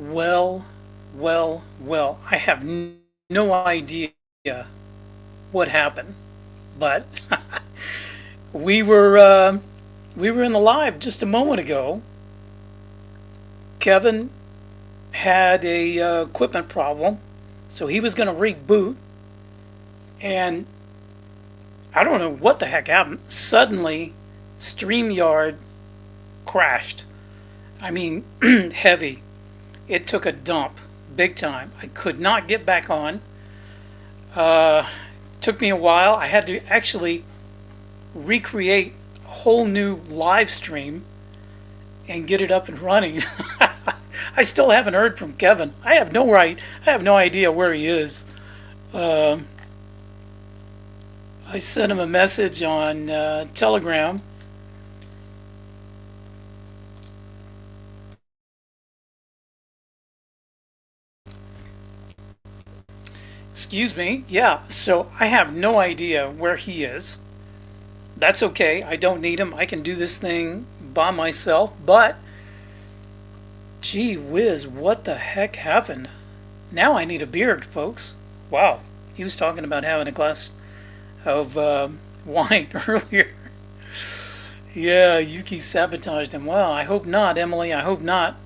Well, well, I have no idea what happened, but we were uh, we were in the live just a moment ago. Kevin had a equipment problem, so he was going to reboot, and I don't know what the heck happened. Suddenly, StreamYard crashed. I mean, heavy. It took a dump, big time. I could not get back on. Uh, Took me a while. I had to actually recreate a whole new live stream and get it up and running. I still haven't heard from Kevin. I have no right. I have no idea where he is. Um I sent him a message on Telegram. Excuse me. Yeah. So I have no idea where he is. That's okay. I don't need him. I can do this thing by myself. But gee whiz, what the heck happened? Now I need a beard, folks. Wow. He was talking about having a glass of wine earlier. Yeah, Yuki sabotaged him. Well, I hope not, Emily. I hope not.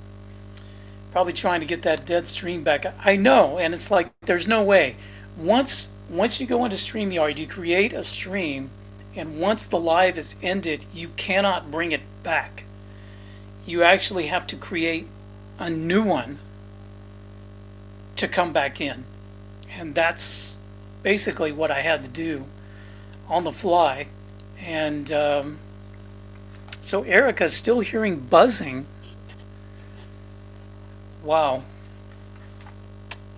Probably trying to get that dead stream back. I know, and it's like there's no way. Once you go into StreamYard, you create a stream, and once the live is ended, you cannot bring it back. You actually have to create a new one to come back in. And that's basically what I had to do on the fly. And so Erica's still hearing buzzing. Wow.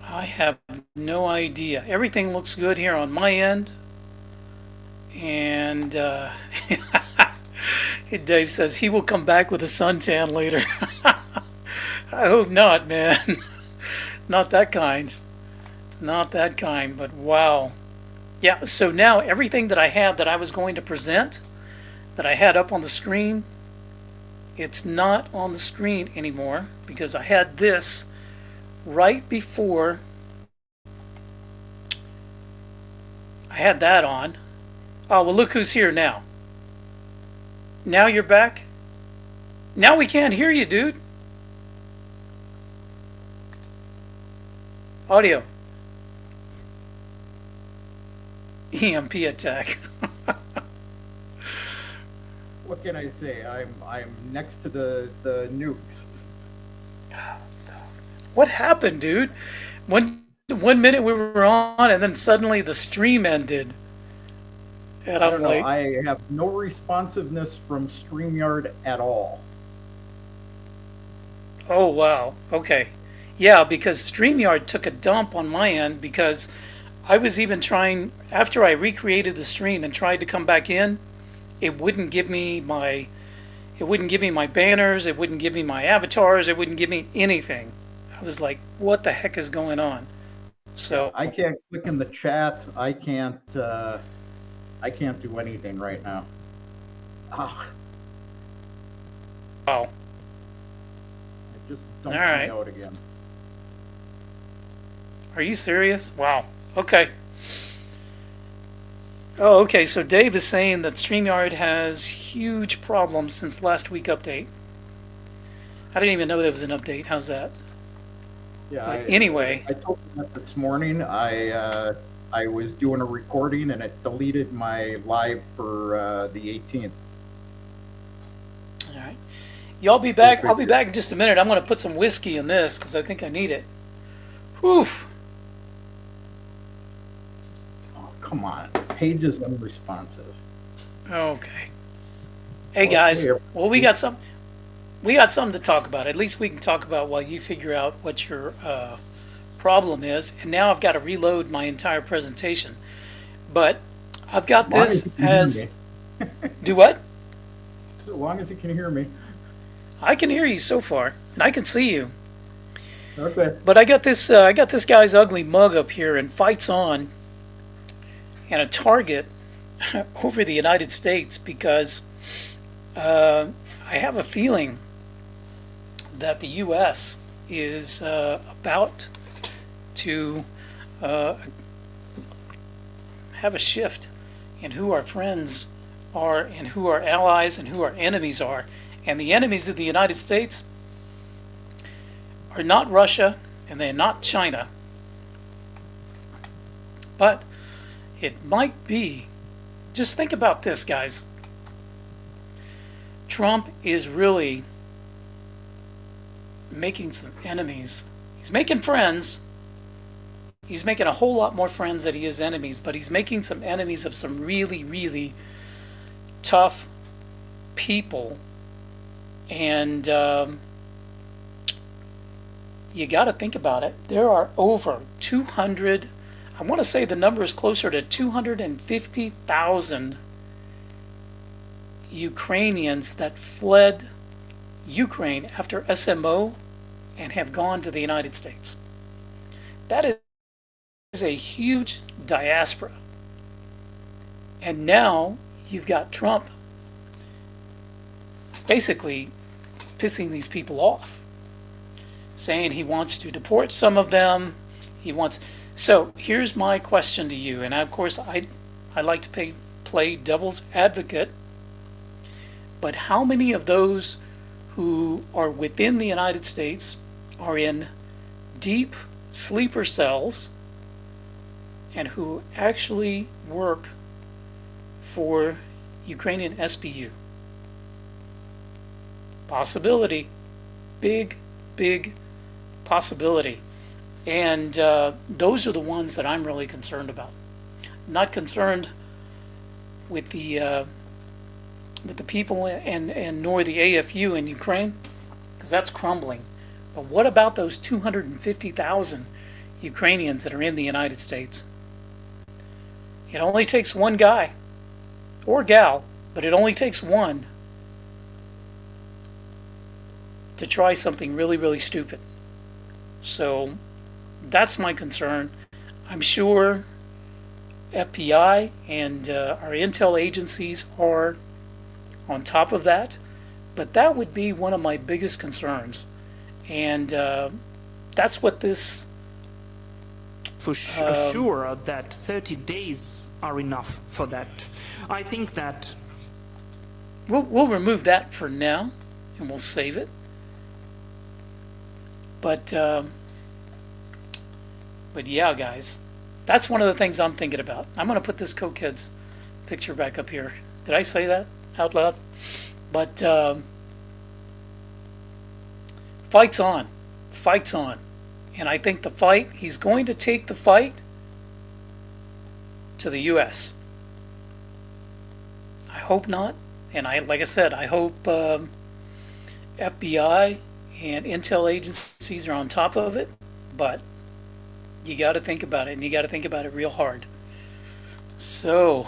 I have no idea. Everything looks good here on my end. And Dave says he will come back with a suntan later. I hope not, man. Not that kind. Not that kind, but wow. Yeah, so now everything that I had that I was going to present, that I had up on the screen, it's not on the screen anymore because I had this right before I had that on. Oh, well, look who's here now. Now you're back? Now we can't hear you, dude. Audio. EMP attack. What can I say? I'm next to the nukes. What happened, dude? One minute we were on, and then suddenly the stream ended. And I I'm don't know. like, I have no responsiveness from StreamYard at all. oh wow, okay. Yeah, because StreamYard took a dump on my end because I was even trying, after I recreated the stream and tried to come back in, it wouldn't give me my banners, it wouldn't give me my avatars, it wouldn't give me anything. I was like, what the heck is going on? So I can't click in the chat. I can't. I can't do anything right now. Ah, wow. I just don't All right. out again. Are you serious? Wow. Okay. Oh, okay. So Dave is saying that StreamYard has huge problems since last week update. I didn't even know there was an update. How's that? Yeah. But anyway, I told you that this morning. I was doing a recording and it deleted my live for the 18th. all right. Y'all be back. I'll be back in just a minute. I'm going to put some whiskey in this because I think I need it. Whew. Oh, come on. Page is unresponsive. Okay. Hey guys. Well, we got something to talk about. At least we can talk about while you figure out what your problem is. And now I've got to reload my entire presentation. But I've got this as do what? As long as you can hear me. I can hear you so far, and I can see you. Okay. But I got this guy's ugly mug up here and fights on, and a target over the United States because I have a feeling that the U.S. is about to have a shift in who our friends are and who our allies and who our enemies are. And the enemies of the United States are not Russia and they're not China. But it might be, just think about this, guys. Trump is really making some enemies. He's making friends. He's making a whole lot more friends than he is enemies, but he's making some enemies of some really, really tough people. And you got to think about it. There are over 200, I want to say the number is closer to 250,000 Ukrainians that fled Ukraine after SMO and have gone to the United States. That is a huge diaspora. And now you've got Trump basically pissing these people off, saying he wants to deport some of them. So here's my question to you, and of course I like to play devil's advocate, but how many of those who are within the United States are in deep sleeper cells and who actually work for Ukrainian SBU? Possibility. Big possibility. And those are the ones that I'm really concerned about. Not concerned with the people and nor the AFU in Ukraine, because that's crumbling. But what about those 250,000 Ukrainians that are in the United States? It only takes one guy or gal, but it only takes one to try something really, really stupid. So that's my concern. I'm sure FBI and our intel agencies are on top of that, but that would be one of my biggest concerns. And that's what this... For sure that 30 days are enough for that. I think that... We'll remove that for now, and we'll save it. But yeah, guys, that's one of the things I'm thinking about. I'm going to put this Cokeheads picture back up here. Did I say that out loud? But fight's on. Fight's on. And I think he's going to take the fight to the U.S. I hope not. And like I said, I hope FBI and intel agencies are on top of it, but you got to think about it, and you got to think about it real hard. So,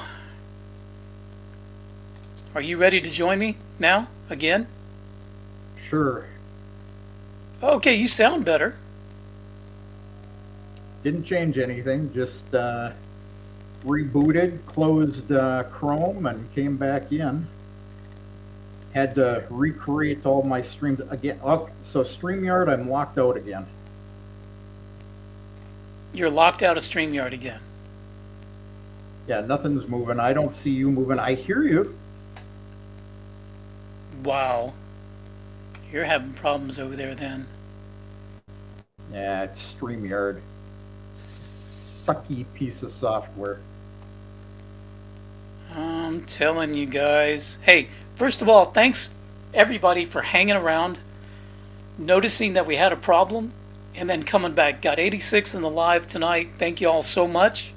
are you ready to join me now again? Sure. Okay, you sound better. Didn't change anything, just rebooted, closed Chrome, and came back in. Had to recreate all my streams again. Oh, so StreamYard, I'm locked out again. You're locked out of StreamYard again. Yeah, nothing's moving. I don't see you moving. I hear you. Wow. You're having problems over there then. Yeah, it's StreamYard. Sucky piece of software. I'm telling you guys. Hey, first of all, thanks everybody for hanging around, noticing that we had a problem, and then coming back. Got 86 in the live tonight. Thank you all so much.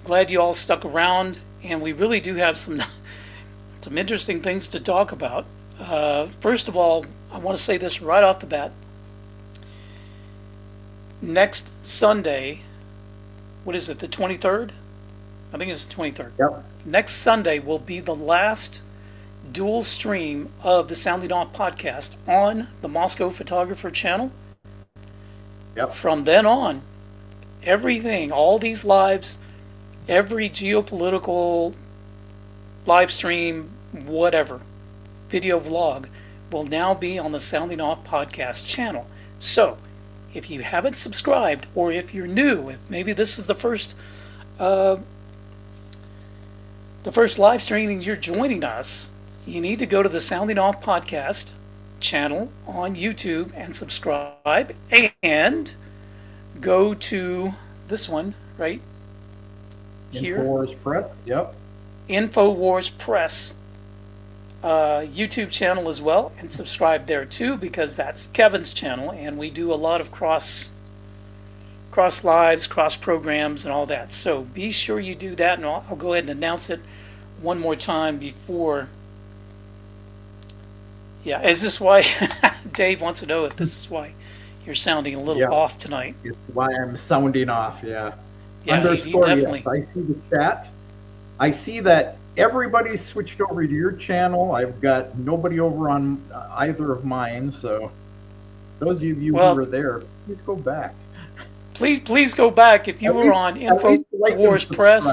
Glad you all stuck around, and we really do have some interesting things to talk about. First of all, I want to say this right off the bat. Next Sunday, what is it, the 23rd? I think it's the 23rd. Yep. Next Sunday will be the last dual stream of the Sounding Off podcast on the Moscow Photographer channel. Yep. From then on, everything, all these lives, every geopolitical live stream, whatever, video vlog, will now be on the Sounding Off podcast channel. So, if you haven't subscribed, or if you're new, if maybe this is the first live streaming you're joining us, you need to go to the Sounding Off podcast channel on YouTube and subscribe, and go to this one right here, InfoWars Press. Yep. InfoWars Press YouTube channel as well, and subscribe there too, because that's Kevin's channel, and we do a lot of cross lives, cross programs, and all that. So be sure you do that, and I'll go ahead and announce it one more time before. Yeah, is this why Dave wants to know if this is why you're sounding a little off tonight? It's why I'm sounding off, yeah. Yeah, Underscore, definitely. yes. I see the chat. I see that everybody's switched over to your channel. I've got nobody over on either of mine, so those of you who are there, please go back. Please go back if you were on InfoWars Press.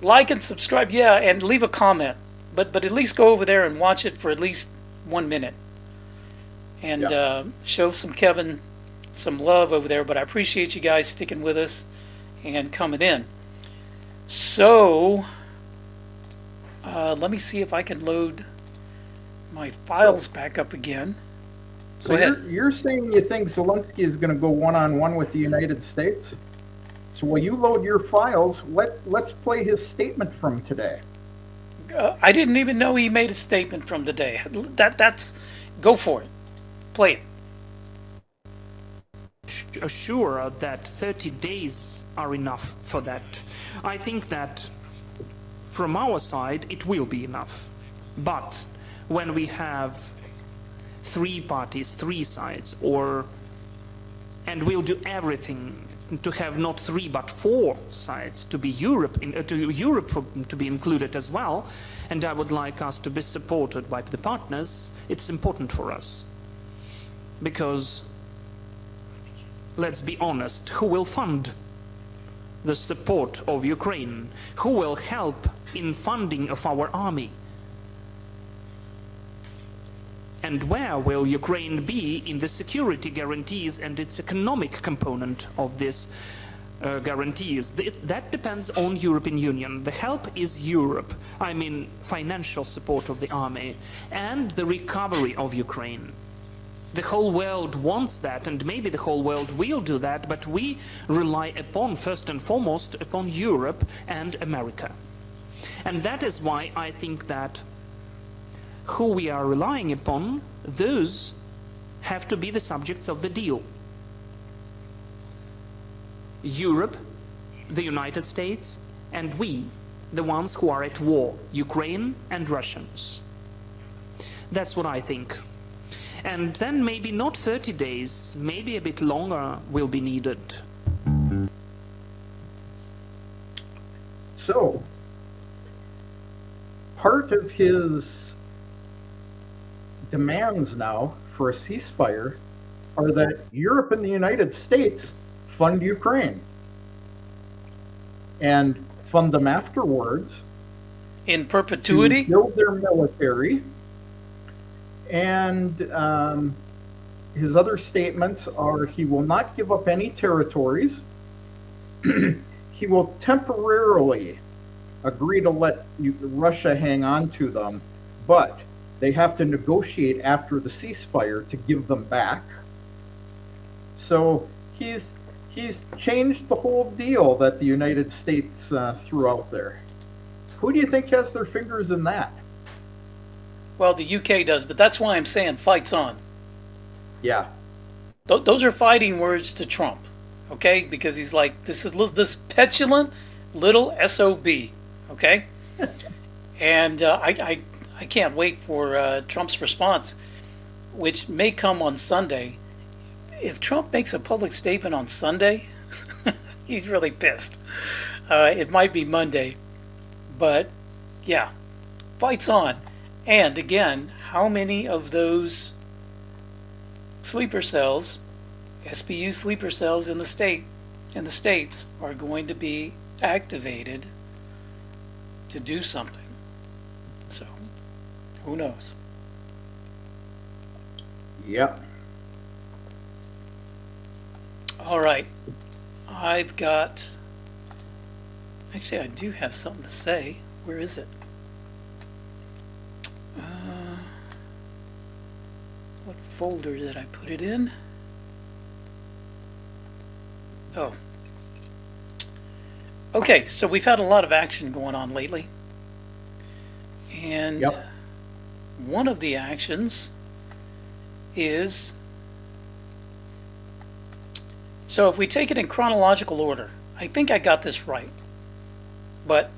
Like and subscribe, yeah, and leave a comment. But at least go over there and watch it for at least 1 minute. And show Kevin some love over there. But I appreciate you guys sticking with us and coming in. So, let me see if I can load my files back up again. So you're saying you think Zelensky is going to go one-on-one with the United States? So while you load your files, let's play his statement from today. I didn't even know he made a statement from today. That's go for it. Play it. Assure that 30 days are enough for that. I think that from our side it will be enough. But when we have 3 parties, 3 sides, and we'll do everything to have not 3 but 4 sides, to be Europe to be included as well, and I would like us to be supported by the partners. It's important for us, because let's be honest, who will fund the support of Ukraine? Who will help in funding of our army? And where will Ukraine be in the security guarantees and its economic component of this guarantees? That depends on European Union. The help is Europe. I mean financial support of the army and the recovery of Ukraine. The whole world wants that, and maybe the whole world will do that, but we rely upon, first and foremost, upon Europe and America. And that is why I think that who we are relying upon, those have to be the subjects of the deal. Europe, the United States, and we, the ones who are at war, Ukraine and Russians. That's what I think. And then maybe not 30 days, maybe a bit longer will be needed. So, part of his demands now for a ceasefire are that Europe and the United States fund Ukraine and fund them afterwards in perpetuity, to build their military. And his other statements are he will not give up any territories. He will temporarily agree to let Russia hang on to them, but they have to negotiate after the ceasefire to give them back. So he's changed the whole deal that the United States threw out there. Who do you think has their fingers in that? Well, the UK does, but that's why I'm saying fight's on. Yeah. Those are fighting words to Trump, okay? Because he's like, this petulant little SOB, okay? And I can't wait for Trump's response, which may come on Sunday. If Trump makes a public statement on Sunday, he's really pissed. It might be Monday, but yeah, fight's on. And again, how many of those sleeper cells, SPU sleeper cells in the states are going to be activated to do something? So, who knows? Yep. All right. I've got. Actually, I do have something to say. Where is it? What folder did I put it in? Oh. Okay, so we've had a lot of action going on lately. And Yep. one of the actions is. So if we take it in chronological order, I think I got this right. But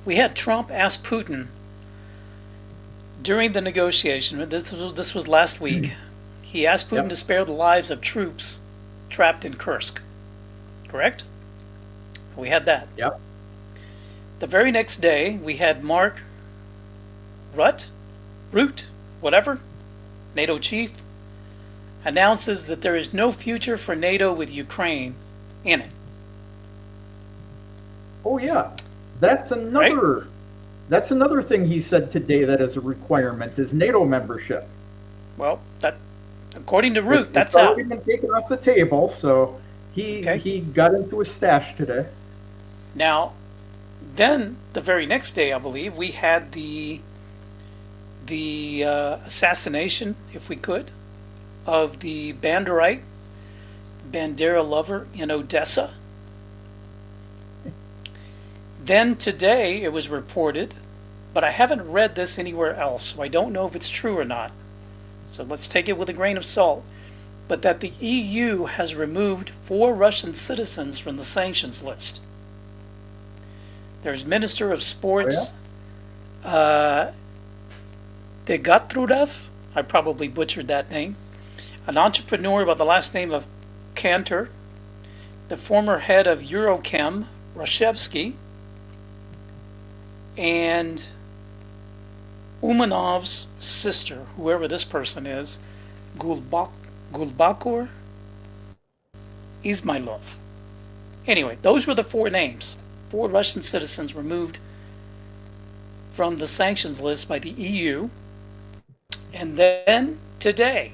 we had Trump ask Putin during the negotiation, this was last week, he asked Putin Yep. to spare the lives of troops trapped in Kursk. Correct? We had that. Yep. The very next day, we had Mark Rutte, whatever, NATO chief, announces that there is no future for NATO with Ukraine in it. Oh yeah, that's another. That's another thing he said today that is a requirement is NATO membership. Well, that, according to Rutte, It's that's out. already been taken off the table, so he got into a stash today. Now, then the very next day, I believe, we had the assassination, if we could, of the Bandera lover in Odessa. Then today it was reported, but I haven't read this anywhere else, so I don't know if it's true or not. So let's take it with a grain of salt. But that the EU has removed 4 Russian citizens from the sanctions list. There's Minister of Sports, Degatrudov, I probably butchered that name, an entrepreneur by the last name of Cantor, the former head of Eurochem, Rashevsky, and Umanov's sister, whoever this person is, Gulbakor Ismailov. Anyway, those were the 4 names. 4 Russian citizens removed from the sanctions list by the EU. And then today,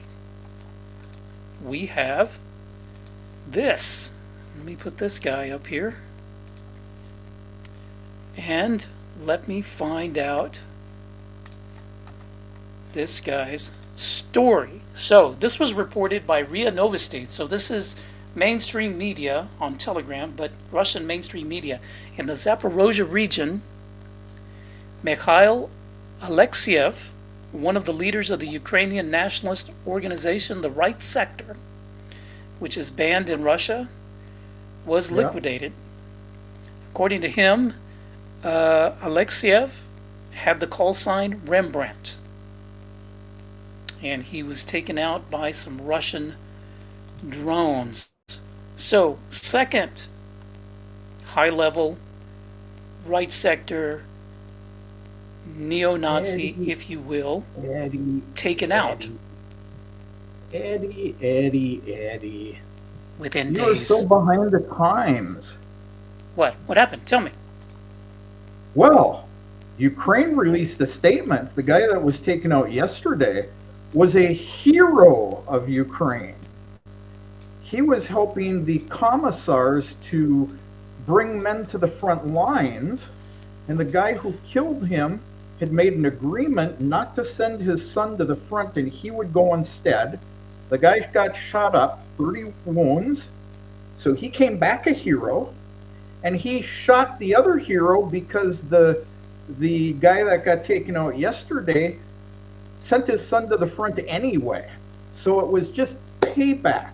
we have this. Let me put this guy up here. And let me find out this guy's story. So this was reported by RIA Novosti. So this is mainstream media on Telegram, but Russian mainstream media. In the Zaporozhye region, Mikhail Alexiev, one of the leaders of the Ukrainian nationalist organization, the Right Sector, which is banned in Russia, was liquidated. According to him, Alexiev had the call sign Rembrandt, and he was taken out by some Russian drones. So, second high-level right sector neo-Nazi, if you will, taken out Eddie. within You're days. so behind the times. What happened? Tell me. Well, Ukraine released a statement. The guy that was taken out yesterday was a hero of Ukraine. He was helping the commissars to bring men to the front lines, and the guy who killed him had made an agreement not to send his son to the front and he would go instead. The guy got shot up, 30 wounds, so he came back a hero, and he shot the other hero because the guy that got taken out yesterday sent his son to the front anyway. So it was just payback.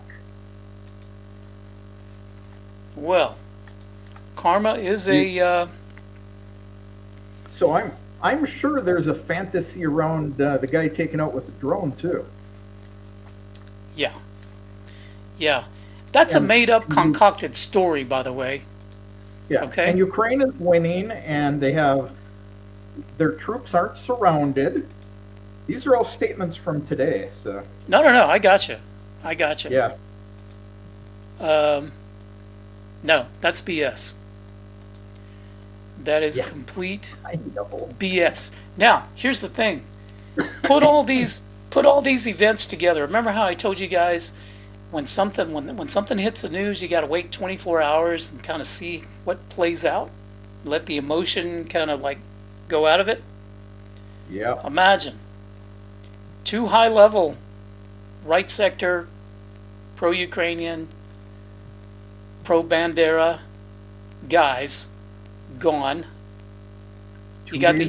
Well, karma is a So I'm sure there's a fantasy around the guy taken out with the drone too. yeah. That's a And made-up, concocted story, by the way. Yeah. Okay. And Ukraine is winning, and their troops aren't surrounded. These are all statements from today. So No, I got you. yeah. No, that's BS. That is Yeah. complete I know. BS. Now, here's the thing. Put all these events together. Remember how I told you guys when something hits the news, you got to wait 24 hours and kind of see what plays out. Let the emotion kind of like go out of it. Yeah. Imagine two high-level right sector, pro-Ukrainian, pro-Bandera guys gone. You got the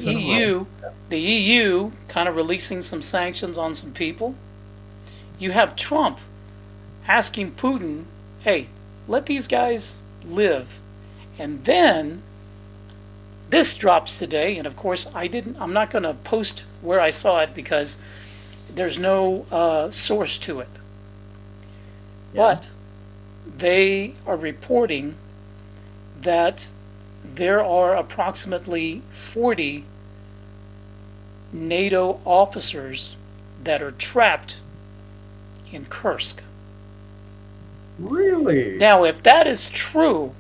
EU kind of releasing some sanctions on some people. You have Trump asking Putin, hey, let these guys live. And then this drops today, and of course I'm not going to post where I saw it because there's no source to it. Yeah. But they are reporting that there are approximately 40 NATO officers that are trapped in Kursk. Really? Now, if that is true,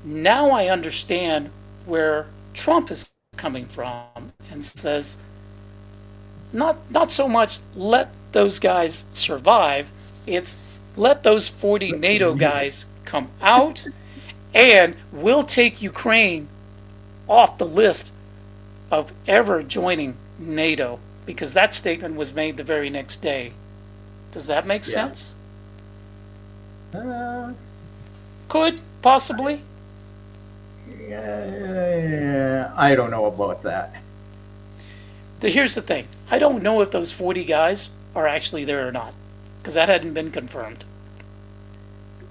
now I understand where Trump is coming from and says, not so much let those guys survive, it's let those 40 NATO guys come out and we'll take Ukraine off the list of ever joining NATO, because that statement was made the very next day. Does that make sense? Could, possibly. Yeah, I don't know about that. Here's the thing. I don't know if those 40 guys are actually there or not, because that hadn't been confirmed.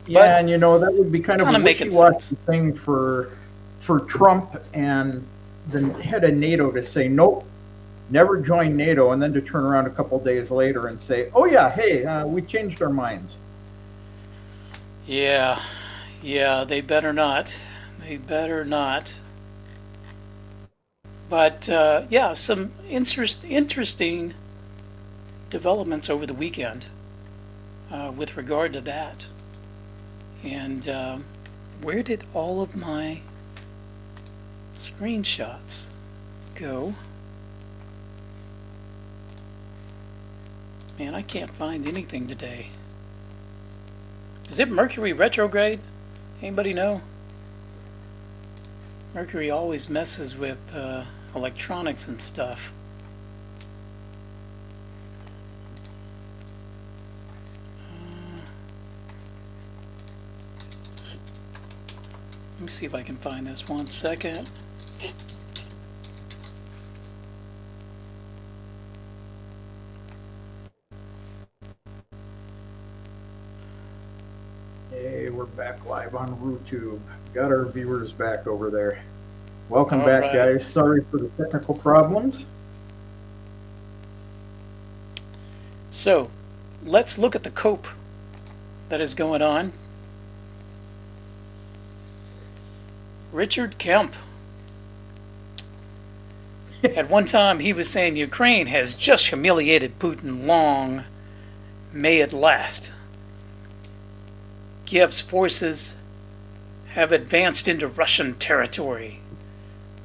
Yeah, and that would be kind of a making wishy-washy sense. thing for Trump and the head of NATO to say, nope, never join NATO, and then to turn around a couple days later and say, oh yeah, hey, we changed our minds. Yeah, they better not. They better not. But some interesting developments over the weekend with regard to that. And where did all of my screenshots go? Man, I can't find anything today. Is it Mercury retrograde? Anybody know? Mercury always messes with electronics and stuff. Let me see if I can find this 1 second. Hey, we're back live on YouTube. Got our viewers back over there. Welcome All back, right. guys. Sorry for the technical problems. So, let's look at the cope that is going on. Richard Kemp. At one time, he was saying Ukraine has just humiliated Putin long. May it last. Kiev's forces have advanced into Russian territory.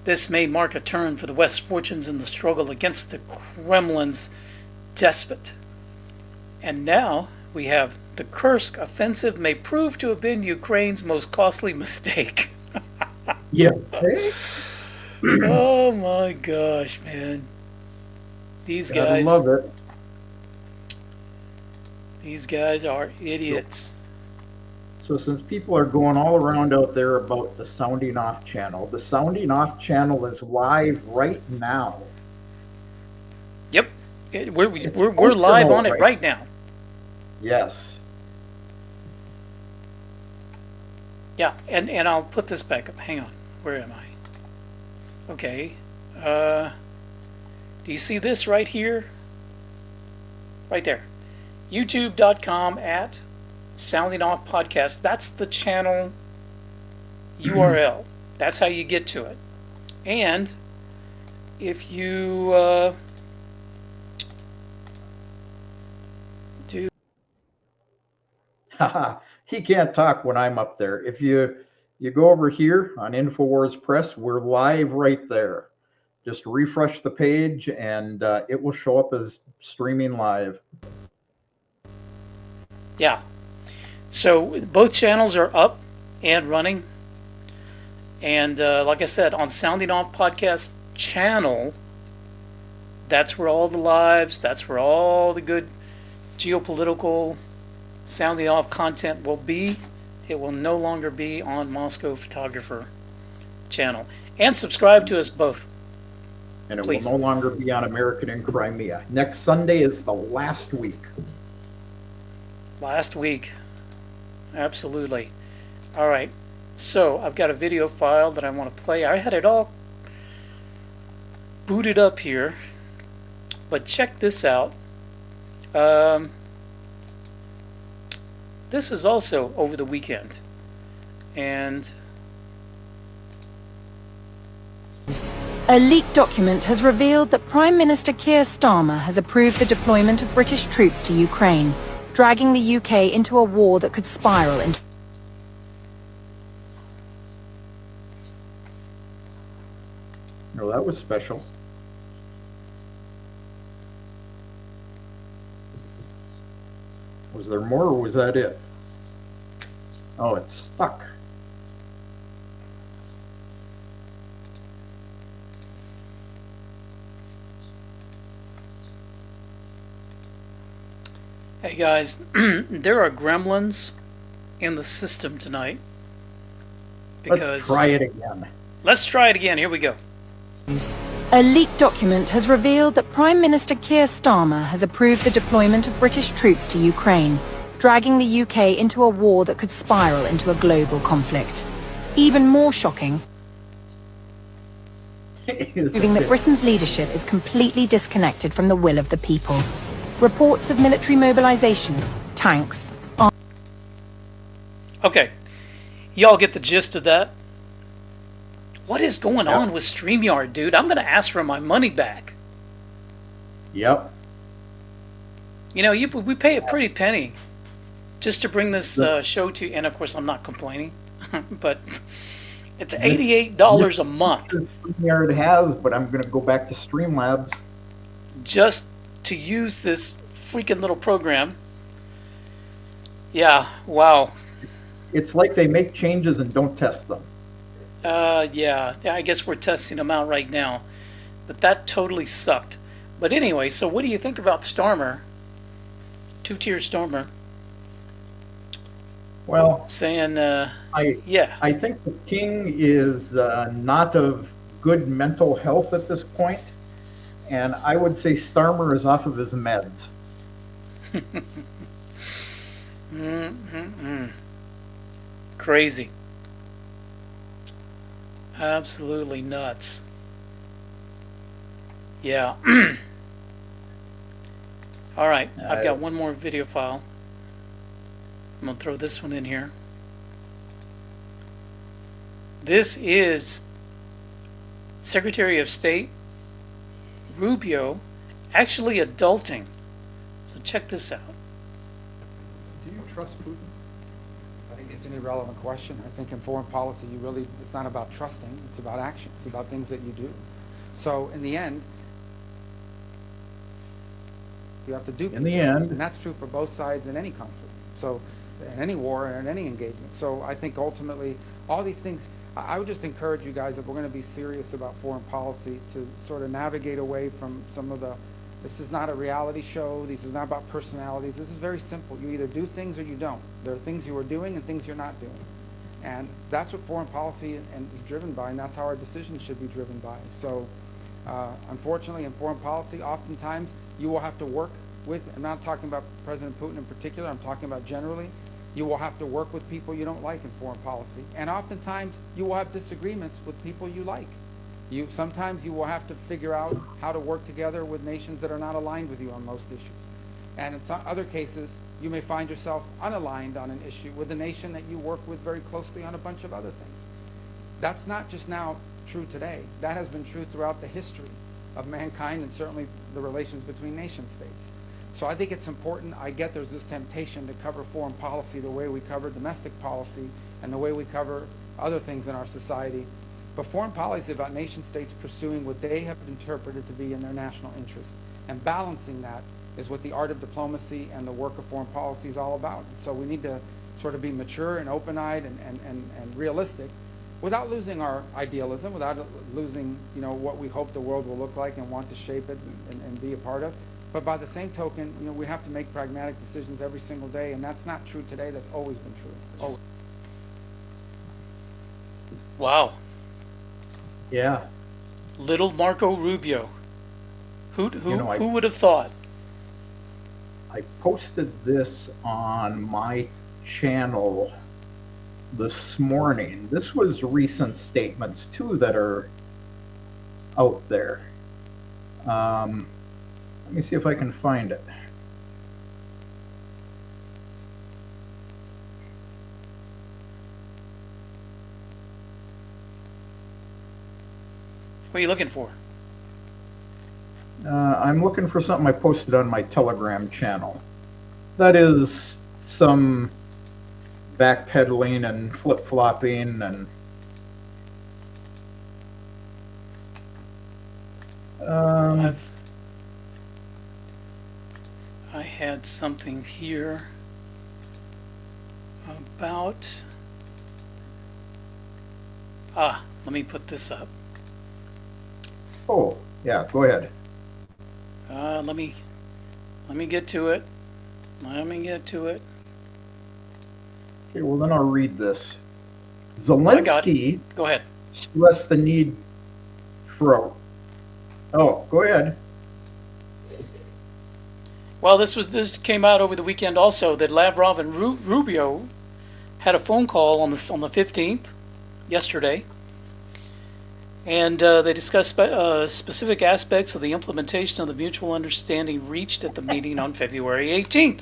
This may mark a turn for the West's fortunes in the struggle against the Kremlin's despot. And now we have the Kursk offensive may prove to have been Ukraine's most costly mistake. Yeah. Hey, Oh my gosh, man. These I guys, love it. these guys are idiots. So since people are going all around out there about the Sounding Off channel, the Sounding Off channel is live right now. Yep, we're functional live on it right now. Yes. Yeah, and I'll put this back up. Hang on, where am I? Okay, do you see this right here? Right there, youtube.com/Sounding Off Podcast. That's the channel URL. That's how you get to it. And if you do, Haha, he can't talk when I'm up there. If you go over here on InfoWars Press, we're live right there. Just refresh the page and it will show up as streaming live. yeah, So both channels are up and running. And like I said, on Sounding Off Podcast channel, that's where all the lives, that's where all the good geopolitical Sounding Off content will be. It will no longer be on Moscow Photographer channel. And subscribe to us both. And it Please. will no longer be on American in Crimea. Next Sunday is the last week. Last week. Absolutely. All right. So I've got a video file that I want to play. I had it all booted up here. But check this out. This is also over the weekend. And a leaked document has revealed that Prime Minister Keir Starmer has approved the deployment of British troops to Ukraine, dragging the UK into a war that could spiral into... No, that was special. Was there more, or was that it? Oh, it's stuck. hey guys, there are gremlins in the system tonight. Let's try it again. Let's try it again. Here we go. A leaked document has revealed that Prime Minister Keir Starmer has approved the deployment of British troops to Ukraine, dragging the UK into a war that could spiral into a global conflict. Even more shocking, proving that Britain's leadership is completely disconnected from the will of the people. Reports of military mobilization, tanks, Okay. Y'all get the gist of that? What is going on with StreamYard, dude? I'm going to ask for my money back. Yep. You know, we pay a pretty penny just to bring this show to, and of course I'm not complaining, but it's $88 a month. There it has, but I'm going to go back to Streamlabs. Just to use this freaking little program. Yeah, wow. It's like they make changes and don't test them. Yeah, I guess we're testing them out right now. But that totally sucked. But anyway, so what do you think about Starmer? Two-tier Starmer. Well, saying, I think the king is not of good mental health at this point, and I would say Starmer is off of his meds. Crazy. Absolutely nuts. Yeah. All right, I've got one more video file. I'm going to throw this one in here. This is Secretary of State Rubio actually adulting. So check this out. Do you trust Putin? I think it's an irrelevant question. I think in foreign policy, it's not about trusting, it's about action. It's about things that you do. So in the end, you have to do In the end. And that's true for both sides in any conflict. So in any war and in any engagement. So I think ultimately, all these things, I would just encourage you guys, if we're going to be serious about foreign policy, to sort of navigate away from some of the, this is not a reality show, this is not about personalities, this is very simple. You either do things or you don't. There are things you are doing and things you're not doing. And that's what foreign policy is driven by, and that's how our decisions should be driven by. So unfortunately, in foreign policy, oftentimes you will have to work with, I'm not talking about President Putin in particular, I'm talking about generally, you will have to work with people you don't like in foreign policy. And oftentimes you will have disagreements with people you like. Sometimes you will have to figure out how to work together with nations that are not aligned with you on most issues. And in some other cases, you may find yourself unaligned on an issue with a nation that you work with very closely on a bunch of other things. That's not just now true today. That has been true throughout the history of mankind and certainly the relations between nation states. So I think it's important. I get there's this temptation to cover foreign policy the way we cover domestic policy and the way we cover other things in our society. But foreign policy is about nation states pursuing what they have interpreted to be in their national interest. And balancing that is what the art of diplomacy and the work of foreign policy is all about. So we need to sort of be mature and open-eyed and realistic, without losing our idealism, without losing, you know, what we hope the world will look like and want to shape it and be a part of. But by the same token, you know, we have to make pragmatic decisions every single day, and that's not true today. That's always been true. Always. Wow. Yeah. Little Marco Rubio. Who You know, who would have thought? I posted this on my channel this morning. This was recent statements too that are out there. Let me see if I can find it. What are you looking for? I'm looking for something I posted on my Telegram channel. That is some backpedaling and flip-flopping and I had something here about let me put this up. oh, yeah, go ahead. Let me get to it. Let me get to it. Okay, well then I'll read this. I got Zelensky it. Go ahead. stressed the need for oh, go ahead. Well, this came out over the weekend also that Lavrov and Rubio had a phone call on the 15th, yesterday, and they discussed specific aspects of the implementation of the mutual understanding reached at the meeting on February 18th.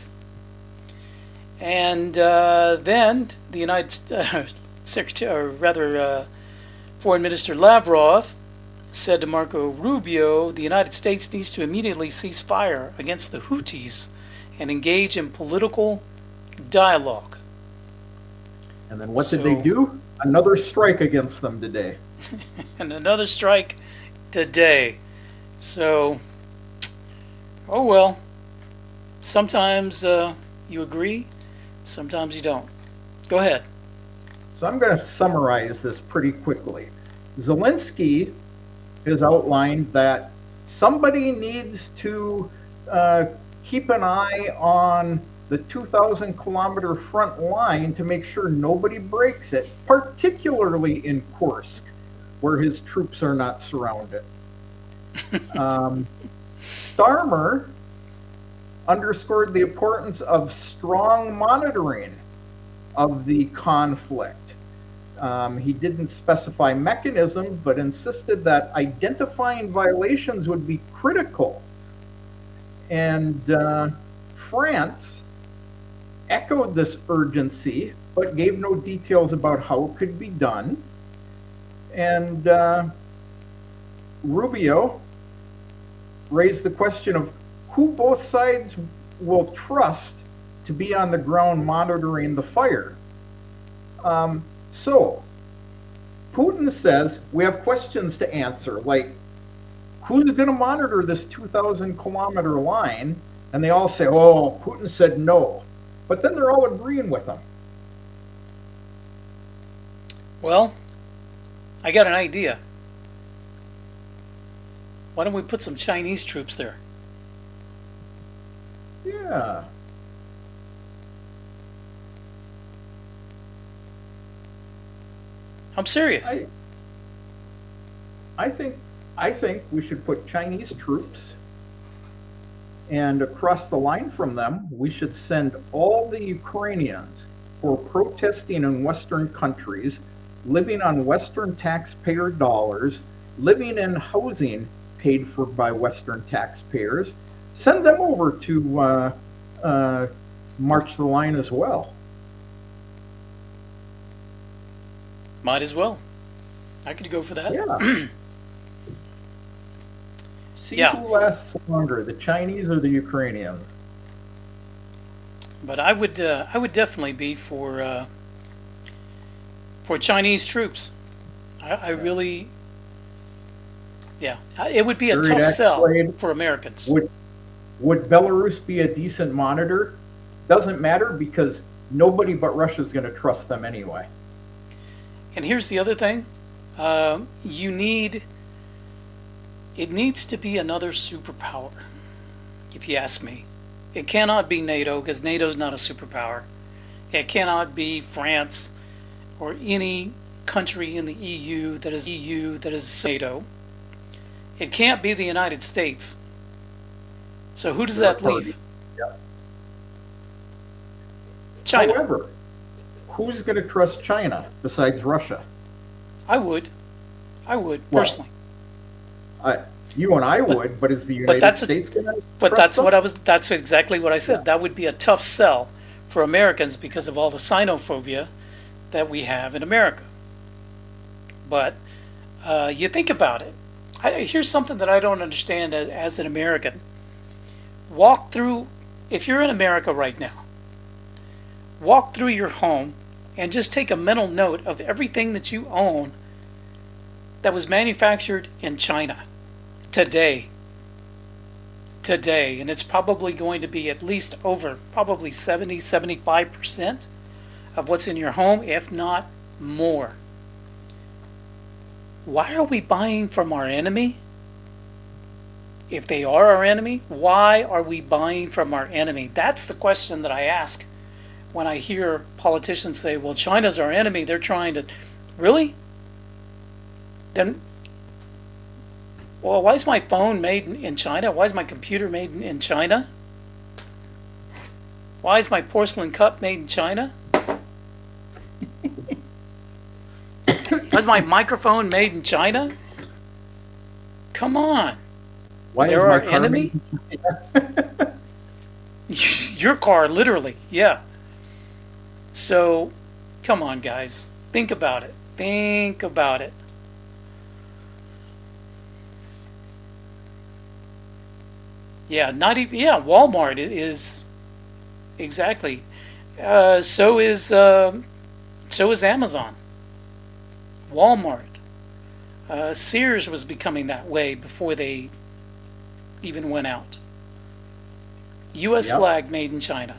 And then the United Secretary, or rather, Foreign Minister Lavrov said to Marco Rubio, the United States needs to immediately cease fire against the Houthis and engage in political dialogue. And then what did they do? Another strike against them today. And another strike today. So, oh well. Sometimes you agree, sometimes you don't. Go ahead. So I'm going to summarize this pretty quickly. Zelensky has outlined that somebody needs to keep an eye on the 2,000-kilometer front line to make sure nobody breaks it, particularly in Kursk, where his troops are not surrounded. Starmer underscored the importance of strong monitoring of the conflict. He didn't specify mechanisms, but insisted that identifying violations would be critical. And France echoed this urgency, but gave no details about how it could be done. And Rubio raised the question of who both sides will trust to be on the ground monitoring the fire. So, Putin says we have questions to answer, like who's going to monitor this 2,000-kilometer line? And they all say, oh, Putin said no. But then they're all agreeing with him. Well, I got an idea. Why don't we put some Chinese troops there? Yeah. I'm serious. I think we should put Chinese troops, and across the line from them, we should send all the Ukrainians who are protesting in Western countries, living on Western taxpayer dollars, living in housing paid for by Western taxpayers, send them over to march the line as well. Might as well. I could go for that. Yeah. See Yeah. who lasts longer, the Chinese or the Ukrainians. But I would definitely be for Chinese troops. I really, yeah, it would be a Very tough sell Escalade. for Americans. Would Belarus be a decent monitor? Doesn't matter, because nobody but Russia's going to trust them anyway. And here's the other thing. It needs to be another superpower, if you ask me. It cannot be NATO, because NATO's not a superpower. It cannot be France or any country in the EU that is NATO. It can't be the United States. So who does that leave? Yeah. China. However, who's going to trust China besides Russia? I would Well, personally. You and I would, but is the United States going to trust them? That's exactly what I said. Yeah. That would be a tough sell for Americans because of all the xenophobia that we have in America. But you think about it. Here's something that I don't understand as an American. Walk through, if you're in America right now, walk through your home and just take a mental note of everything that you own that was manufactured in China today. And it's probably going to be at least over probably 75% of what's in your home, if not more. Why are we buying from our enemy? If they are our enemy, why are we buying from our enemy? That's the question that I ask when I hear politicians say, well, China's our enemy. They're trying to... Really? Then, well, why is my phone made in China? Why is my computer made in China? Why is my porcelain cup made in China? Why is my microphone made in China? Come on. Why They're is my our car enemy? Your car, literally, yeah. So, come on, guys. Think about it. Think about it. Yeah, not even, yeah, Walmart is, exactly. So is Amazon. Walmart. Sears was becoming that way before they even went out. U.S. Yep. flag made in China.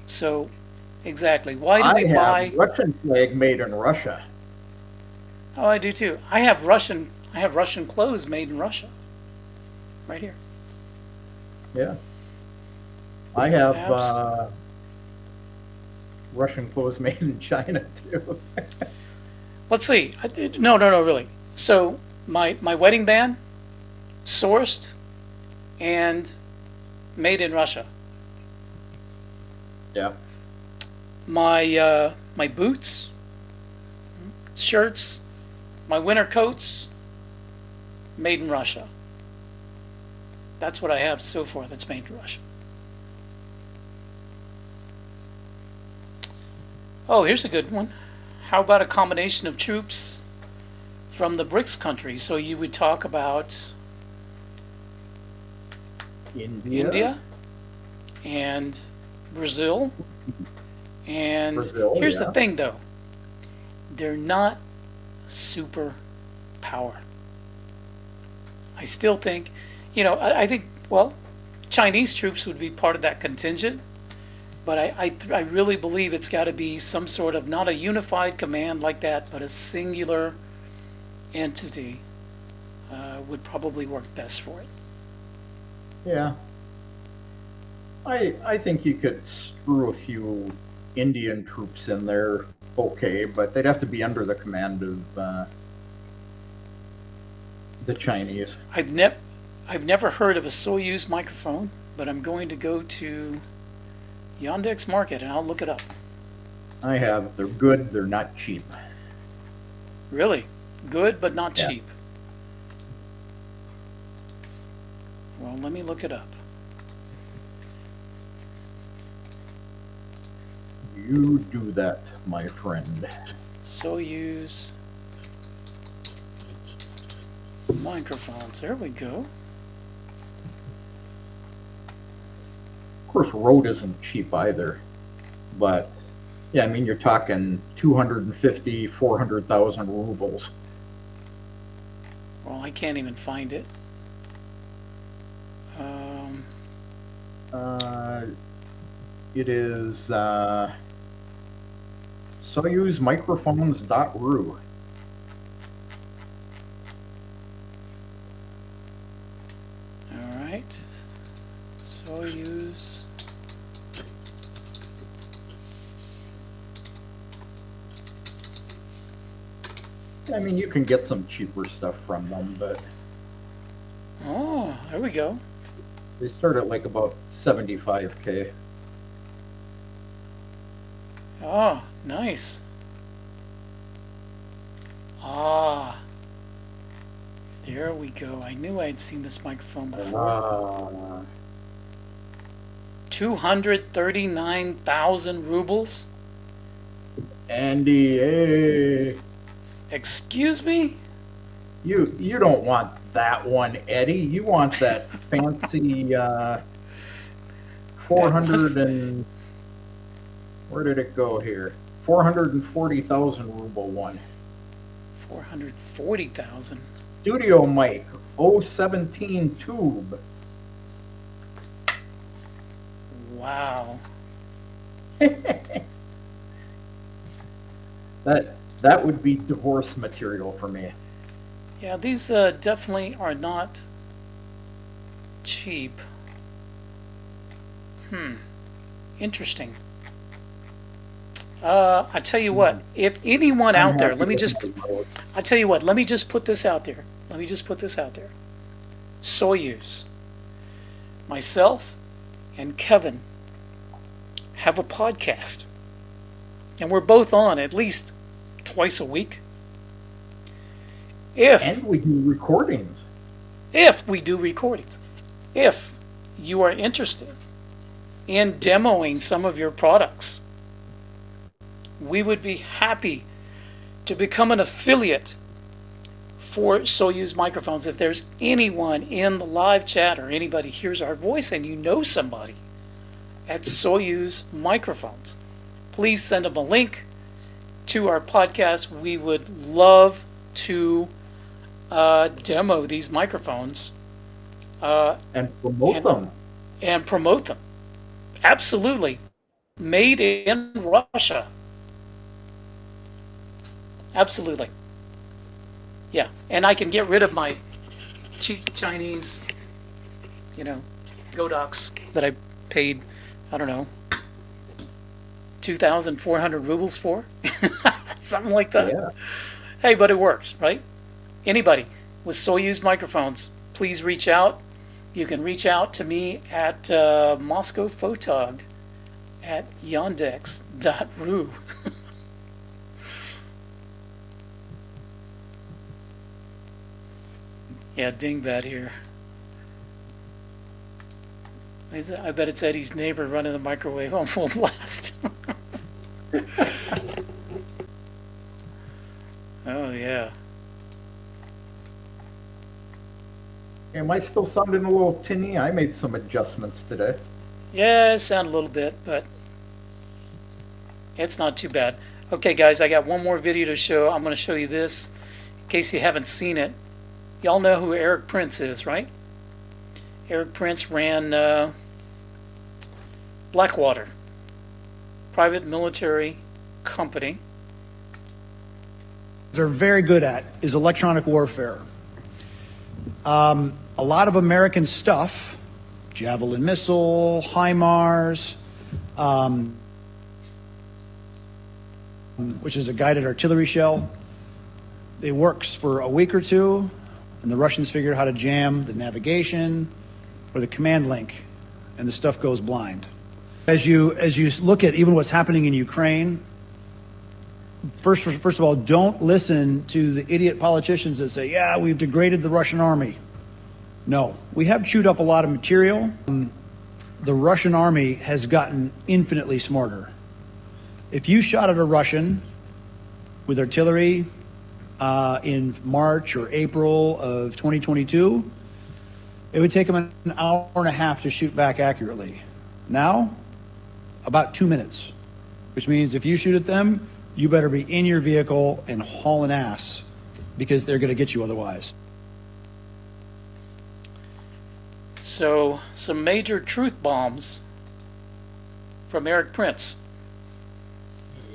So, exactly. Why do we I buy? have Russian flag made in Russia. Oh, I do too. I have Russian clothes made in Russia. Right here. Yeah. I have Abs- Russian clothes made in China too. Let's see. No, really. So my wedding band, sourced and made in Russia. Yeah. My my boots, shirts, my winter coats, made in Russia. That's what I have so far that's made in Russia. Oh, here's a good one. How about a combination of troops from the BRICS countries? So you would talk about India and Brazil. And here's the thing, though. They're not super power. I still think, I think, well, Chinese troops would be part of that contingent. But I really believe it's got to be some sort of, not a unified command like that, but a singular entity would probably work best for it. Yeah. I think you could screw a few Indian troops in there, okay, but they'd have to be under the command of the Chinese. I've never heard of a Soyuz microphone, but I'm going to go to Yandex Market and I'll look it up. I have. They're good. They're not cheap. Really? Good, but not Yeah. cheap. Well, let me look it up. You do that, my friend. Soyuz microphones. There we go. Of course, Rode isn't cheap either, but yeah, I mean, you're talking 250, 400,000 rubles. Well, I can't even find it. It is soyuzmicrophones.ru. All right. Soyuz. I mean, you can get some cheaper stuff from them, but Oh, there we go. they start at like about 75K. Oh, nice. Ah, there we go. I knew I'd seen this microphone before. 239,000 rubles? Andy, hey. Excuse me? You don't want that one, Eddie. You want that fancy 400 and where did it go here? 440,000 ruble one. 440,000. Studio mic, 017 tube. Wow. That would be divorce material for me. Yeah, these definitely are not cheap. Interesting. I tell you what, if anyone out there, let me just put this out there. Soyuz, myself and Kevin have a podcast, and we're both on at least twice a week. And we do recordings. If we do recordings, if you are interested in demoing some of your products, we would be happy to become an affiliate for Soyuz microphones. If there's anyone in the live chat or anybody hears our voice and you know somebody at Soyuz microphones, please send them a link to our podcast. We would love to demo these microphones And promote them. and promote them. Absolutely. Made in Russia. Absolutely. Yeah. And I can get rid of my cheap Chinese, Godox that I paid, I don't know, 2,400 rubles for. Something like that. Yeah. Hey, but it works, right? Anybody with Soyuz microphones, please reach out. You can reach out to me at moscowphotog at yandex.ru. Yeah, dingbat here. I bet it's Eddie's neighbor running the microwave on full blast. Oh, yeah. Am I still sounding a little tinny? I made some adjustments today. Yeah, it sounded a little bit, but it's not too bad. Okay, guys, I got one more video to show. I'm going to show you this in case you haven't seen it. Y'all know who Eric Prince is, right? Eric Prince ran Blackwater, private military company. They're very good at is electronic warfare. A lot of American stuff, Javelin missile, HIMARS, which is a guided artillery shell. It works for a week or two, and the Russians figure out how to jam the navigation or the command link, and the stuff goes blind. As you look at even what's happening in Ukraine, first of all, don't listen to the idiot politicians that say, yeah, we've degraded the Russian army. No, we have chewed up a lot of material. The Russian army has gotten infinitely smarter. If you shot at a Russian with artillery in March or April of 2022, it would take them an hour and a half to shoot back accurately. Now, about 2 minutes, which means if you shoot at them, you better be in your vehicle and hauling ass because they're going to get you otherwise. So, some major truth bombs from Eric Prince.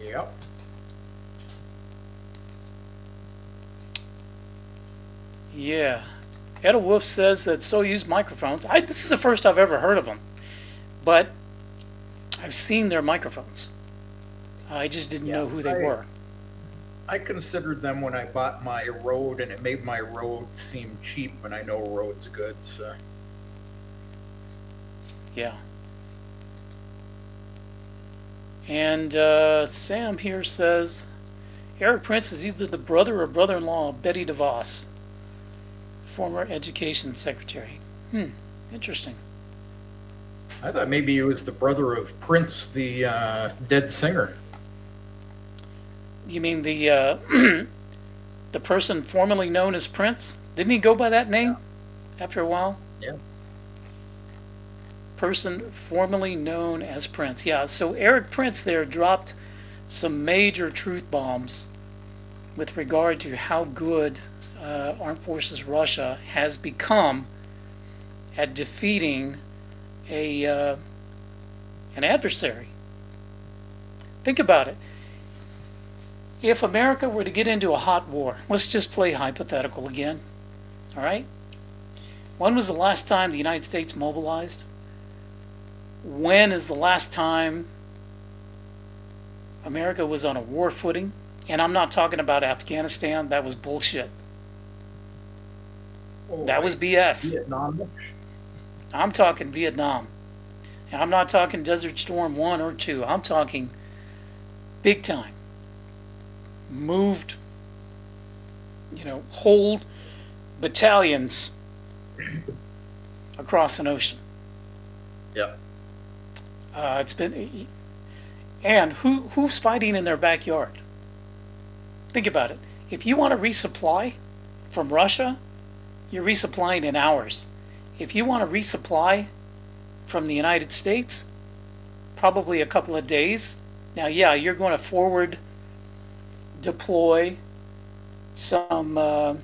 Yep. Yeah. Etta Wolf says that Soyuz microphones, this is the first I've ever heard of them, but I've seen their microphones. I just didn't know who they were. I considered them when I bought my Rode, and it made my Rode seem cheap, and I know Rode's good, so. Yeah. And Sam here says, Eric Prince is either the brother or brother-in-law of Betty DeVos, former education secretary. Interesting. I thought maybe he was the brother of Prince, the dead singer. You mean the the person formerly known as Prince? Didn't he go by that name after a while? Yeah. Person formerly known as Prince. Yeah, so Eric Prince there dropped some major truth bombs with regard to how good Armed Forces Russia has become at defeating an adversary. Think about it. If America were to get into a hot war, let's just play hypothetical again, all right? When was the last time the United States mobilized? When is the last time America was on a war footing? And I'm not talking about Afghanistan. That was bullshit. That was BS. Vietnam. I'm talking Vietnam. And I'm not talking Desert Storm 1 or 2. I'm talking big time. Moved, whole battalions across an ocean. Yeah. It's been, and who's fighting in their backyard? Think about it. If you want to resupply from Russia, you're resupplying in hours. If you want to resupply from the United States, probably a couple of days. Now, yeah, you're going to forward deploy some a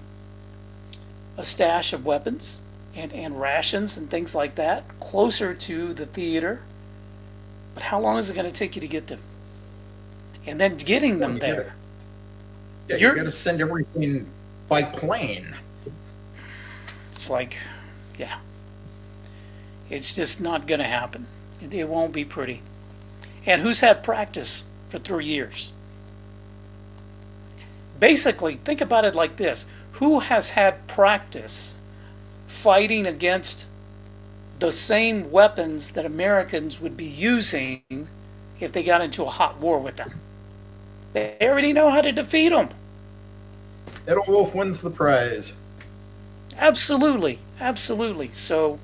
stash of weapons and rations and things like that closer to the theater. But how long is it going to take you to get them? And then getting them there. Yeah, you got to send everything by plane. It's like, yeah. It's just not going to happen. It won't be pretty. And who's had practice for 3 years? Basically, think about it like this. Who has had practice fighting against the same weapons that Americans would be using if they got into a hot war with them? They already know how to defeat them. Etta Wolf wins the prize. Absolutely, absolutely. So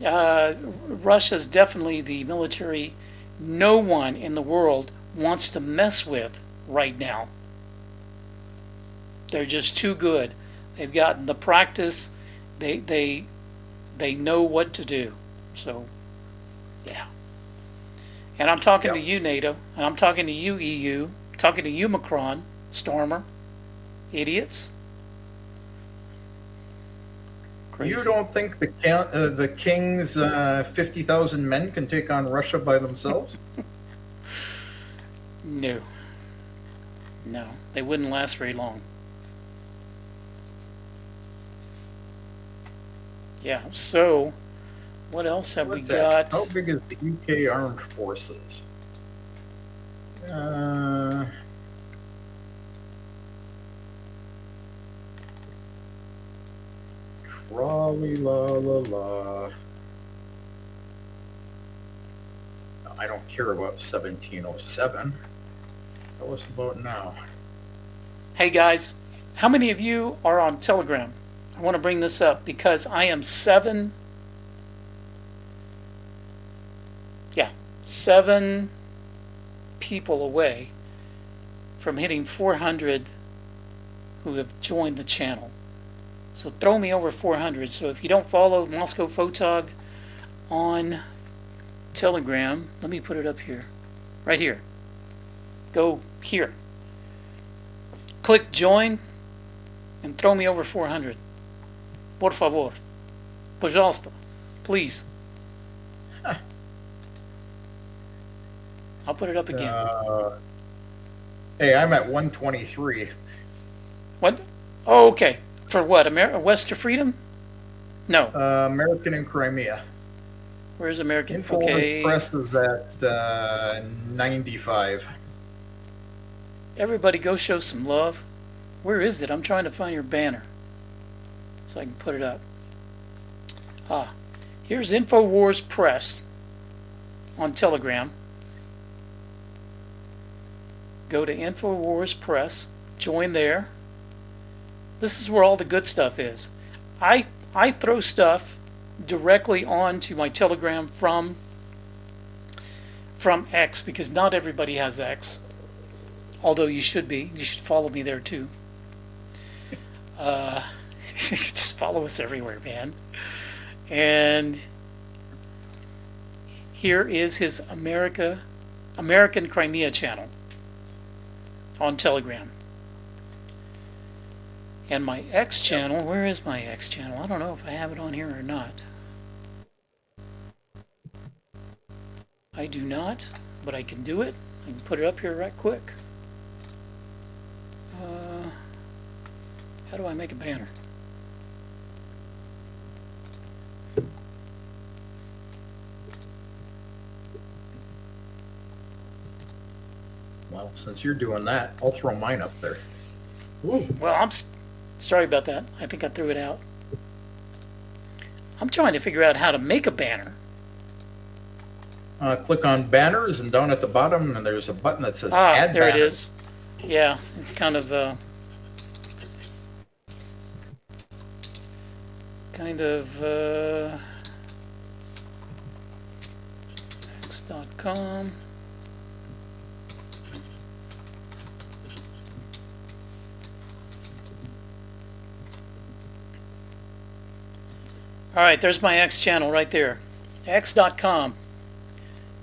Russia's definitely the military no one in the world wants to mess with right now. They're just too good. They've gotten the practice. They know what to do. So, yeah. And I'm talking to you, NATO, and I'm talking to you, EU, talking to you, Macron, Stormer, idiots. Crazy. You don't think the king's 50,000 men can take on Russia by themselves? No. No, they wouldn't last very long. Yeah, so what else have we got? How big is the UK Armed Forces? Trolley la la la. No, I don't care about 1707. Tell us about now. Hey guys, how many of you are on Telegram? I want to bring this up because I am seven people away from hitting 400 who have joined the channel. So throw me over 400. So if you don't follow Moscow Photog on Telegram, let me put it up here, right here. Go here. Click join and throw me over 400. Por favor. Пожалуйста. Please. I'll put it up again. Hey, I'm at 123. What? Oh, okay. For what? West to Freedom? No. American in Crimea. Where's American? Infowars Okay. Press is at 95. Everybody go show some love. Where is it? I'm trying to find your banner so I can put it up. Ah, here's Infowars Press on Telegram. Go to Infowars Press, join there. This is where all the good stuff is. I throw stuff directly onto my Telegram from X, because not everybody has X. Although you should be. You should follow me there too. Just follow us everywhere, man. And here is his American Crimea channel on Telegram. And my X channel, where is my X channel? I don't know if I have it on here or not. I do not, but I can do it. I can put it up here right quick. How do I make a banner? Well, since you're doing that, I'll throw mine up there. Ooh. Well, I'm sorry about that. I think I threw it out. I'm trying to figure out how to make a banner. Click on banners, and down at the bottom, and there's a button that says Add there Banner. it is. Yeah, it's kind of X.com. All right, there's my X channel right there. X.com.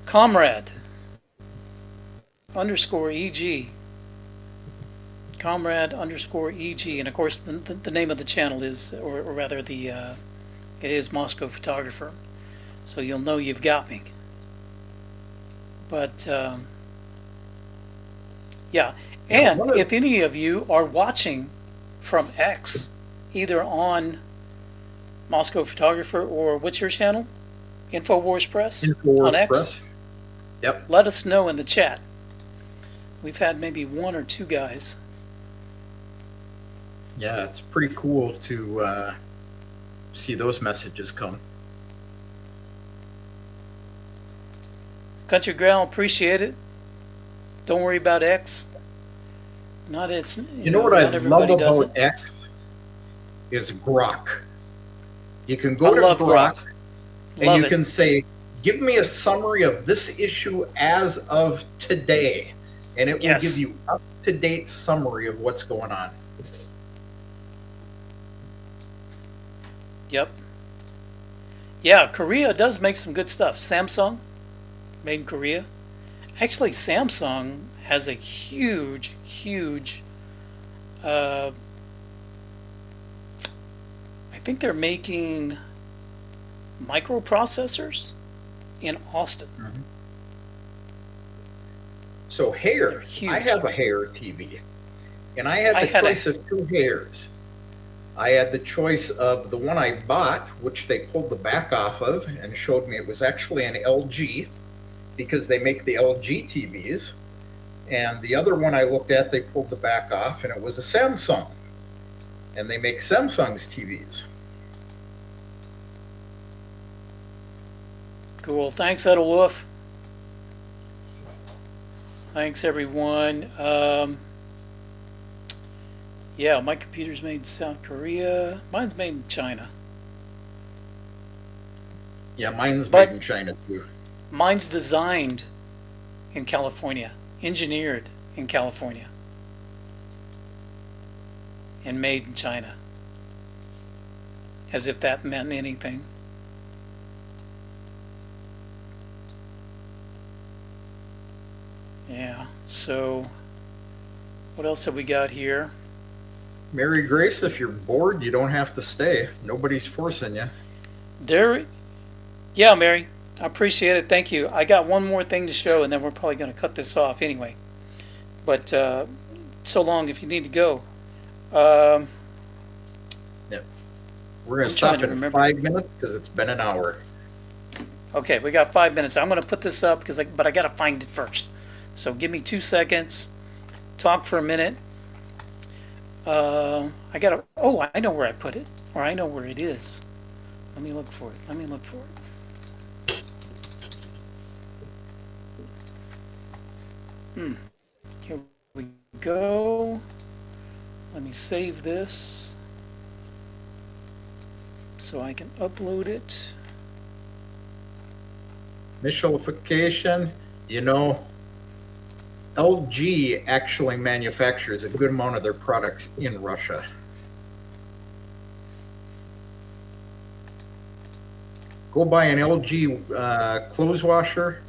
Comrade _EG. Comrade _EG. And of course, the name of the channel is, or rather, it is Moscow Photographer. So you'll know you've got me. But, yeah. And if any of you are watching from X, either on Moscow Photographer or what's your channel? Infowars Press? Infowars on X? Press. Yep. Let us know in the chat. We've had maybe one or two guys. Yeah, it's pretty cool to see those messages come. Country Growl, appreciate it. Don't worry about X. Not it's. You know what I not love everybody does about it. X is Grok. You can go I to love Grok, and Love you it. can say, give me a summary of this issue as of today, and it will Yes. give you up-to-date summary of what's going on. Yep. Yeah, Korea does make some good stuff. Samsung, made in Korea. Actually, Samsung has a huge, I think they're making microprocessors in Austin. So They're hair, huge. I have a hair TV, and I had I the had a- choice of two hairs. I had the choice of the one I bought, which they pulled the back off of and showed me it was actually an LG, because they make the LG TVs. And the other one I looked at, they pulled the back off, and it was a Samsung. And they make Samsung's TVs. Cool. Thanks, Edelwolf. Thanks, everyone. Yeah, my computer's made in South Korea. Mine's made in China. Yeah, mine's But- made in China too. Mine's designed in California, engineered in California, and made in China. As if that meant anything. Yeah, so what else have we got here? Mary Grace, if you're bored, you don't have to stay. Nobody's forcing you. There, yeah, Mary, I appreciate it. Thank you. I got one more thing to show, and then we're probably going to cut this off anyway. But so long if you need to go. Um, Yep. We're going I'm to stop trying to in remember. 5 minutes because it's been an hour. Okay, we got 5 minutes. I'm going to put this up but I got to find it first. So give me 2 seconds. Talk for a minute. I got to. Oh, I know where I put it, or I know where it is. Let me look for it. Let me look for it. Here we go. Let me save this so I can upload it. Mishalification, LG actually manufactures a good amount of their products in Russia. Go buy an LG clothes washer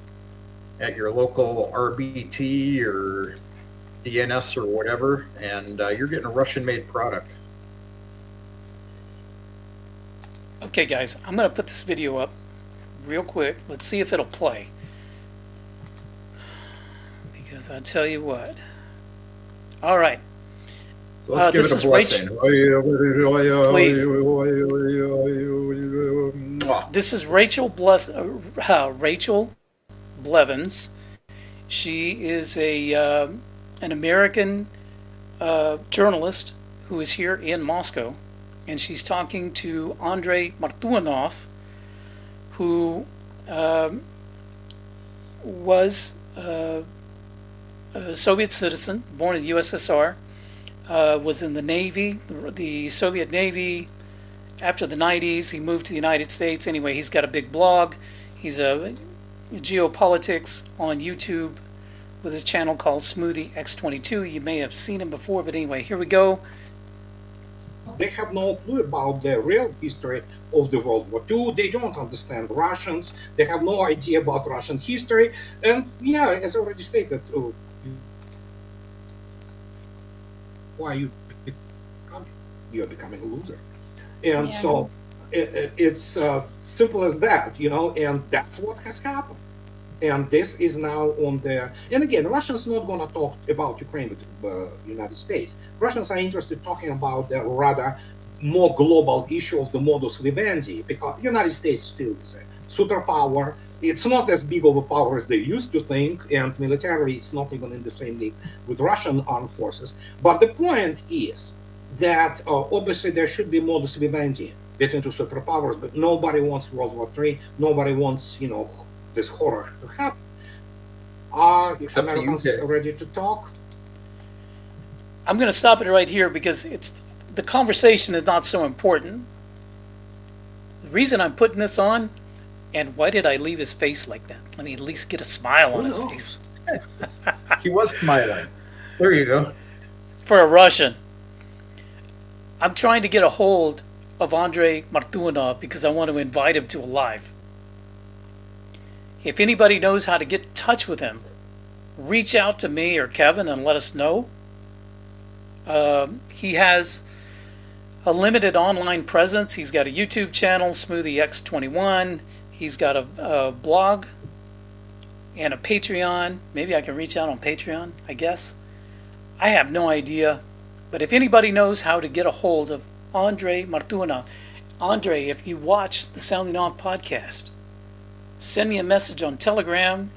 at your local RBT or DNS or whatever, and you're getting a Russian-made product. Okay, guys, I'm going to put this video up real quick. Let's see if it'll play. Because I tell you what. All right. So let's give this it is a blessing. Please. Mwah. This is Rachel Blevins. She is an American journalist who is here in Moscow, and she's talking to Andrei Martuanov, who was a Soviet citizen, born in the USSR, was in the Navy, the Soviet Navy. After the 90s, he moved to the United States. Anyway, he's got a big blog. He's a geopolitics on YouTube with his channel called Smoothie X22. You may have seen him before, but anyway, here we go. They have no clue about the real history of the World War II. They don't understand Russians. They have no idea about Russian history. And yeah, as already stated, why you're becoming a loser. And so it's simple as that, and that's what has happened. And this is now on the, and again, Russians not going to talk about Ukraine with the United States. Russians are interested talking about the rather more global issue of the modus vivendi, because United States still is a superpower. It's not as big of a power as they used to think, and militarily it's not even in the same league with Russian armed forces. But the point is that obviously there should be modus vivendi between two superpowers, but nobody wants World War III. Nobody wants, this horror to happen. Are Except Americans the UK. ready to talk? I'm going to stop it right here because the conversation is not so important. The reason I'm putting this on, and why did I leave his face like that? Let me at least get a smile on his face. He was smiling. There you go. For a Russian. I'm trying to get a hold of Andrei Martuanov because I want to invite him to a live. If anybody knows how to get in touch with him, reach out to me or Kevin and let us know. He has a limited online presence. He's got a YouTube channel, Smoothie X21. He's got a blog and a Patreon. Maybe I can reach out on Patreon, I guess. I have no idea. But if anybody knows how to get a hold of Andrei Martuanov, Andrei, if you watch the Sounding Off podcast, send me a message on Telegram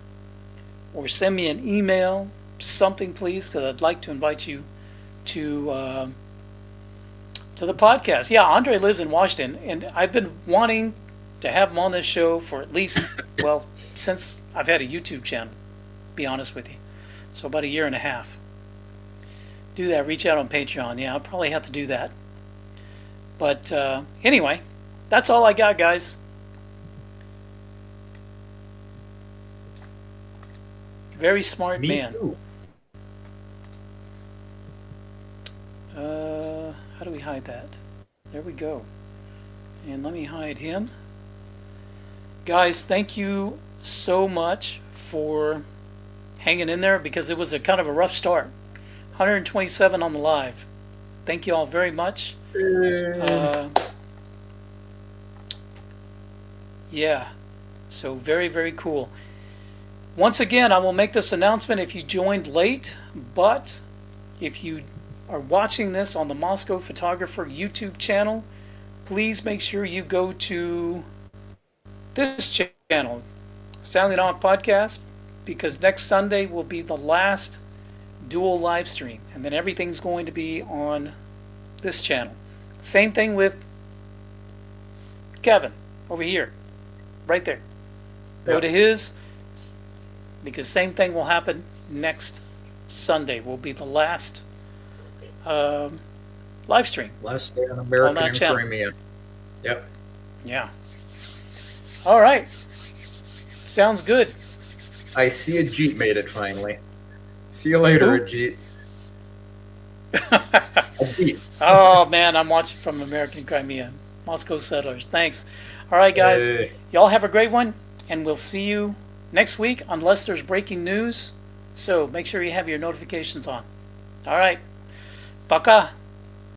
or send me an email, something please, because I'd like to invite you to the podcast. Yeah, Andrei lives in Washington, and I've been wanting to have him on this show for at least, well, since I've had a YouTube channel, to be honest with you. So about a year and a half. Do that, reach out on Patreon. Yeah, I'll probably have to do that. But anyway, that's all I got, guys. Very smart Me man. too. How do we hide that? There we go. And let me hide him. Guys, thank you so much for hanging in there because it was a kind of a rough start. 127 on the live. Thank you all very much. Yeah. So very, very cool. Once again, I will make this announcement if you joined late, but if you are watching this on the Moscow Photographer YouTube channel, please make sure you go to this channel, Sounding On Podcast, because next Sunday will be the last dual live stream, and then everything's going to be on this channel. Same thing with Kevin over here, right there. Go to his, because same thing will happen next Sunday. Will be the last live stream. Last day on American that and channel. Crimea. Yep. Yeah. All right. Sounds good. I see a Jeep made it finally. See you later, Who? a Jeep. A Jeep. Oh man, I'm watching from American Crimea. Moscow Settlers. Thanks. All right, guys. Hey. Y'all have a great one, and we'll see you next week unless there's breaking news. So make sure you have your notifications on. All right. Пока.